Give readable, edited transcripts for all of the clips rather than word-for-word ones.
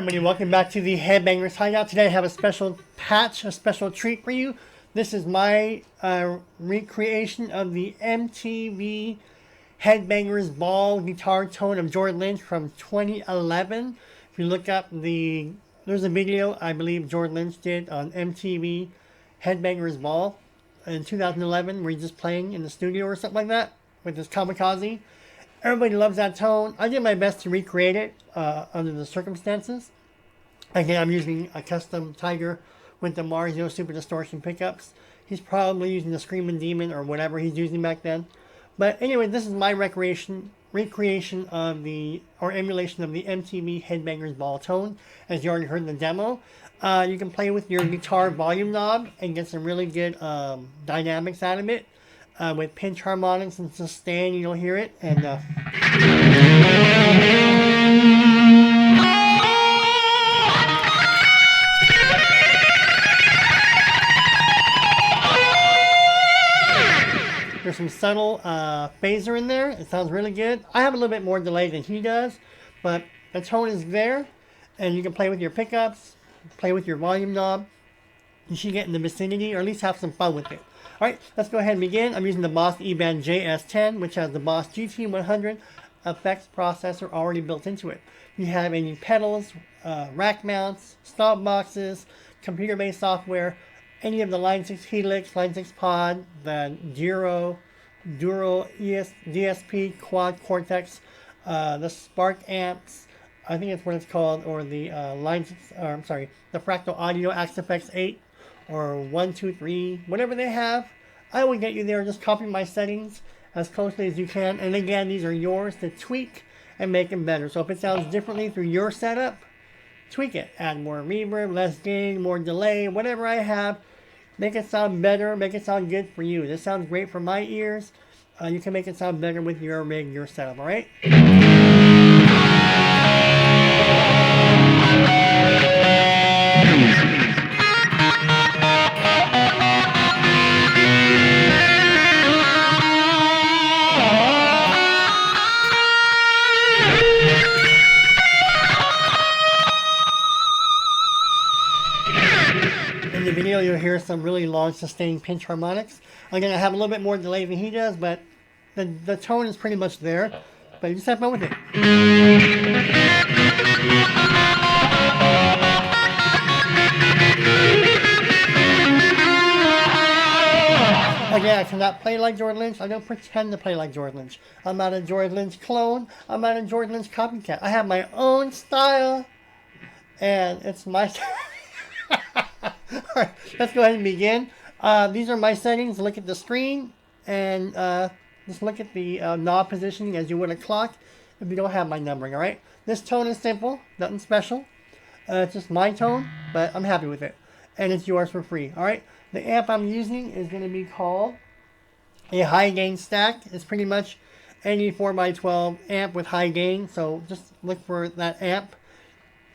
everybody, welcome back to the Headbangers Hideout. Today I have a special patch, a special treat for you. This is my recreation of the MTV Headbangers Ball guitar tone of George Lynch from 2011. If you look up there's a video I believe George Lynch did on MTV Headbangers Ball in 2011 where he's just playing in the studio or something like that with his kamikaze. Everybody loves that tone. I did my best to recreate it under the circumstances. Again, I'm using a custom Tiger with the Mars Super Distortion pickups. He's probably using the Screaming Demon or whatever he's using back then. But anyway, this is my recreation of emulation of the MTV Headbangers Ball tone, as you already heard in the demo. You can play with your guitar volume knob and get some really good dynamics out of it. With pinch harmonics and sustain, you'll hear it. And there's some subtle phaser in there. It sounds really good. I have a little bit more delay than he does, but the tone is there, and you can play with your pickups, play with your volume knob. You should get in the vicinity, or at least have some fun with it. Alright, let's go ahead and begin. I'm using the Boss eBAND JS-10, which has the Boss GT100 effects processor already built into it. You have any pedals, rack mounts, stop boxes, computer-based software, any of the Line 6 Helix, Line 6 Pod, the Duro DSP Quad Cortex, the Spark amps, I think that's what it's called, or the the Fractal Audio Axe-Fx 8. Or 1, 2, 3, whatever they have. I will get you there. Just copy my settings as closely as you can. And again, these are yours to tweak and make them better. So if it sounds differently through your setup, tweak it. Add more reverb, less gain, more delay, whatever I have. Make it sound better. Make it sound good for you. This sounds great for my ears. You can make it sound better with your rig, your setup. All right? In the video, you'll hear some really long sustained pinch harmonics. Again, I have a little bit more delay than he does, but the tone is pretty much there. But you just have fun with it. Again, I cannot play like George Lynch. I don't pretend to play like George Lynch. I'm not a George Lynch clone. I'm not a George Lynch copycat. I have my own style, and it's my style. Alright, let's go ahead and begin. These are my settings. Look at the screen and just look at the knob positioning as you would a clock if you don't have my numbering. Alright, this tone is simple, nothing special. It's just my tone, but I'm happy with it. And it's yours for free. Alright, the amp I'm using is going to be called a high gain stack. It's pretty much any 4x12 amp with high gain. So just look for that amp.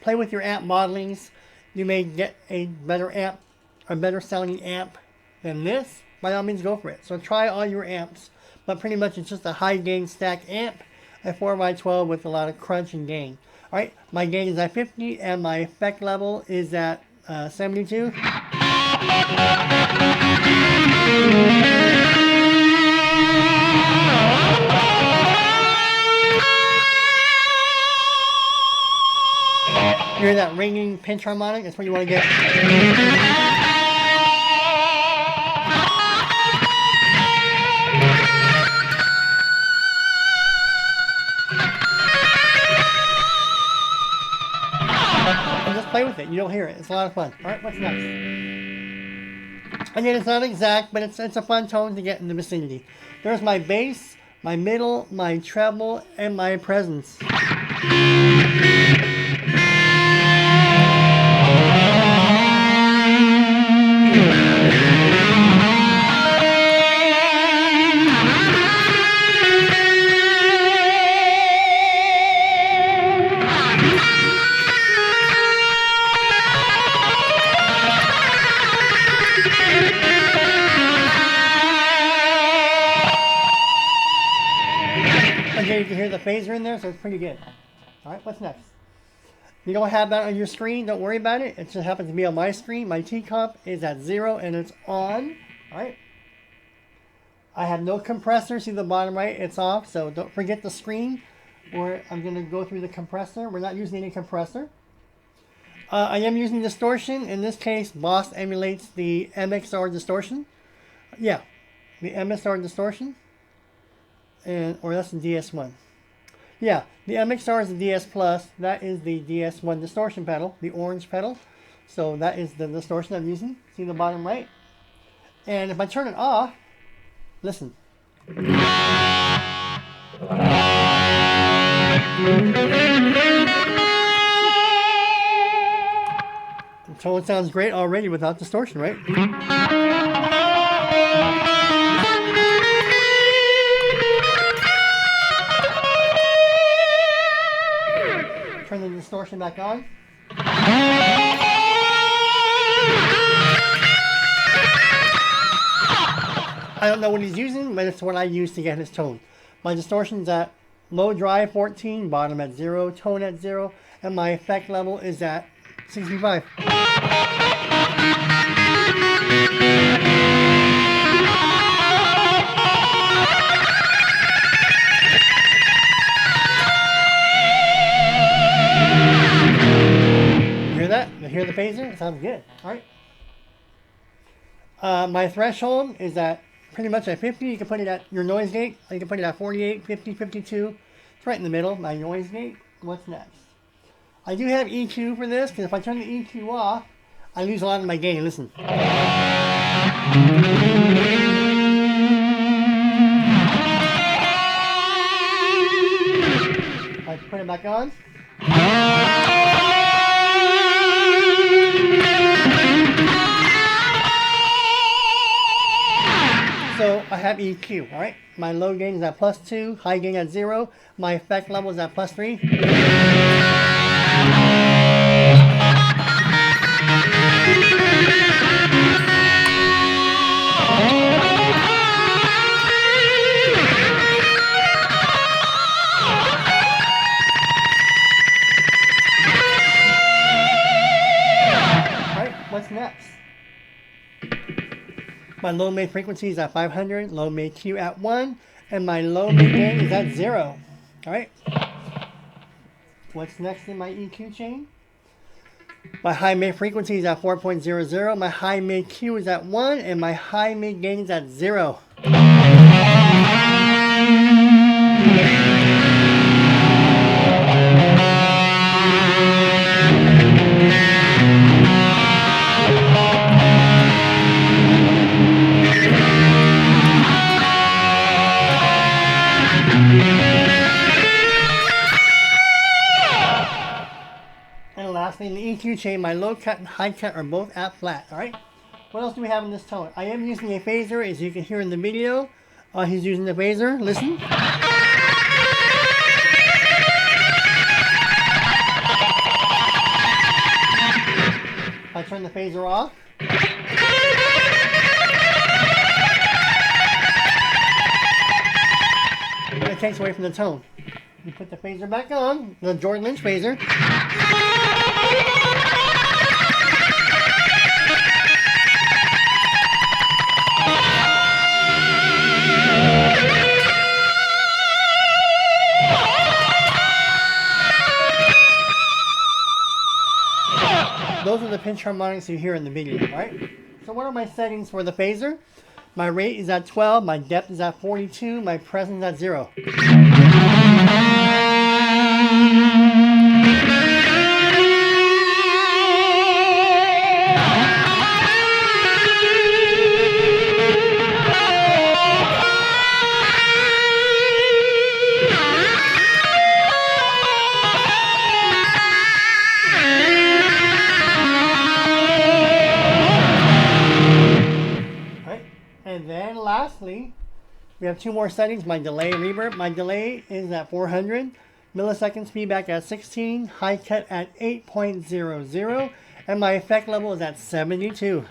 Play with your amp modelings. You may get a better amp, a better sounding amp than this. By all means, go for it. So try all your amps. But pretty much it's just a high gain stack amp, a 4x12 with a lot of crunch and gain. Alright, my gain is at 50 and my effect level is at 72. You hear that ringing pinch harmonic? That's what you want to get. And just play with it. You don't hear it. It's a lot of fun. Alright, what's next? Again, it's not exact, but it's a fun tone to get in the vicinity. There's my bass, my middle, my treble, and my presence. Again, you can hear the phaser in there, so it's pretty good. Alright, what's next? You don't have that on your screen, don't worry about it. It just happens to be on my screen. My T comp is at 0 and it's on. Alright. I have no compressor. See the bottom right? It's off. So don't forget the screen where I'm going to go through the compressor. We're not using any compressor. I am using distortion. In this case, Boss emulates the MXR distortion. Yeah, the MXR distortion. Or that's the DS1. Yeah, the MXR is the DS Plus. That is the DS1 distortion pedal, the orange pedal. So that is the distortion I'm using. See the bottom right? And if I turn it off, listen. The tone sounds great already without distortion, right? Turn the distortion back on. I don't know what he's using, but it's what I use to get his tone. My distortion's at low drive 14, bottom at 0, tone at 0, and my effect level is at 65. Hear that? You hear the phaser? It sounds good. Alright. My threshold is at pretty much at 50. You can put it at your noise gate. You can put it at 48, 50, 52. It's right in the middle, my noise gate. What's next? I do have EQ for this, because if I turn the EQ off, I lose a lot of my gain. Listen. I put it back on. So I have EQ, alright? My low gain is at +2, high gain at 0, my effect level is at +3. Alright, what's next? My low mid frequency is at 500, low mid Q at 1, and my low mid gain is at 0. Alright. What's next in my EQ chain? My high mid frequency is at 4.00, my high mid Q is at 1, and my high mid gain is at 0. And lastly, in the EQ chain, my low cut and high cut are both at flat. Alright? What else do we have in this tone? I am using a phaser, as you can hear in the video. He's using the phaser. Listen. I turn the phaser off. It takes away from the tone. You put the phaser back on, the Jordan Lynch phaser. Those are the pinch harmonics you hear in the video, right? So what are my settings for the phaser? My rate is at 12, my depth is at 42, my presence at 0. And then lastly, we have two more settings, my delay and reverb. My delay is at 400, milliseconds feedback at 16, high cut at 8.00, and my effect level is at 72.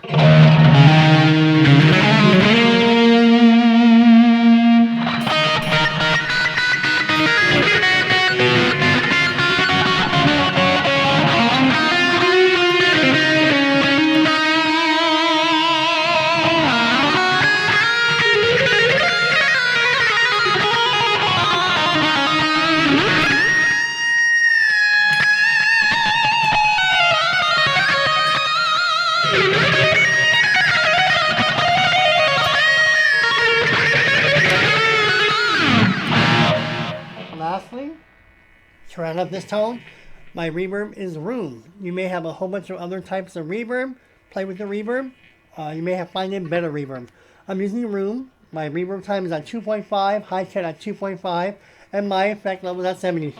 Lastly, to round up this tone, my reverb is room. You may have a whole bunch of other types of reverb. Play with the reverb. You may have find a better reverb. I'm using room. My reverb time is at 2.5, high cut at 2.5, and my effect level is at 70.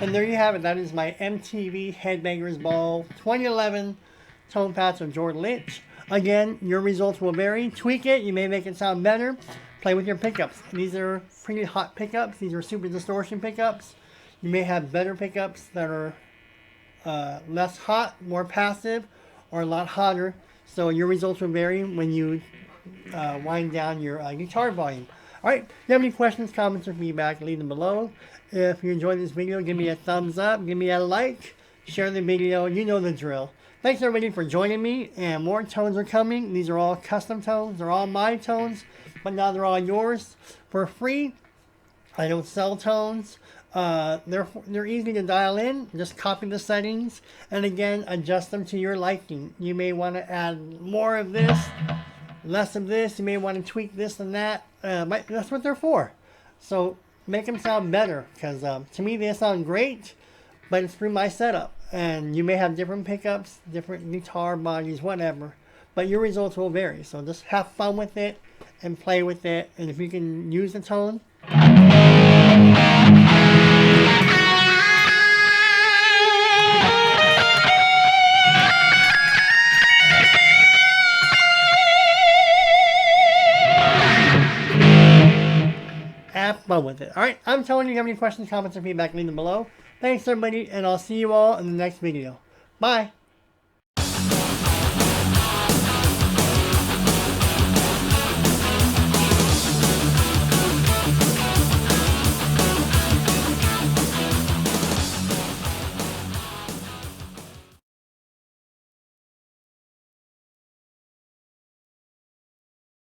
And there you have it. That is my MTV Headbangers Ball 2011 tone patch of Jordan Lynch. Again, your results will vary. Tweak it. You may make it sound better. Play with your pickups. These are pretty hot pickups. These are super distortion pickups. You may have better pickups that are less hot, more passive, or a lot hotter. So your results will vary when you wind down your guitar volume. Alright, if you have any questions, comments, or feedback, leave them below. If you enjoyed this video, give me a thumbs up, give me a like, share the video, you know the drill. Thanks everybody for joining me, and more tones are coming. These are all custom tones, they're all my tones, but now they're all yours for free. I don't sell tones. They're easy to dial in. Just copy the settings, and again, adjust them to your liking. You may want to add more of this, less of this. You may want to tweak this and that. That's what they're for. So make them sound better, because to me they sound great, but it's through my setup. And you may have different pickups, different guitar bodies, whatever, but your results will vary. So just have fun with it and play with it. And if you can use the tone, have fun with it. Alright, I'm telling you, if you have any questions, comments, or feedback, leave them below. Thanks everybody, and I'll see you all in the next video. Bye!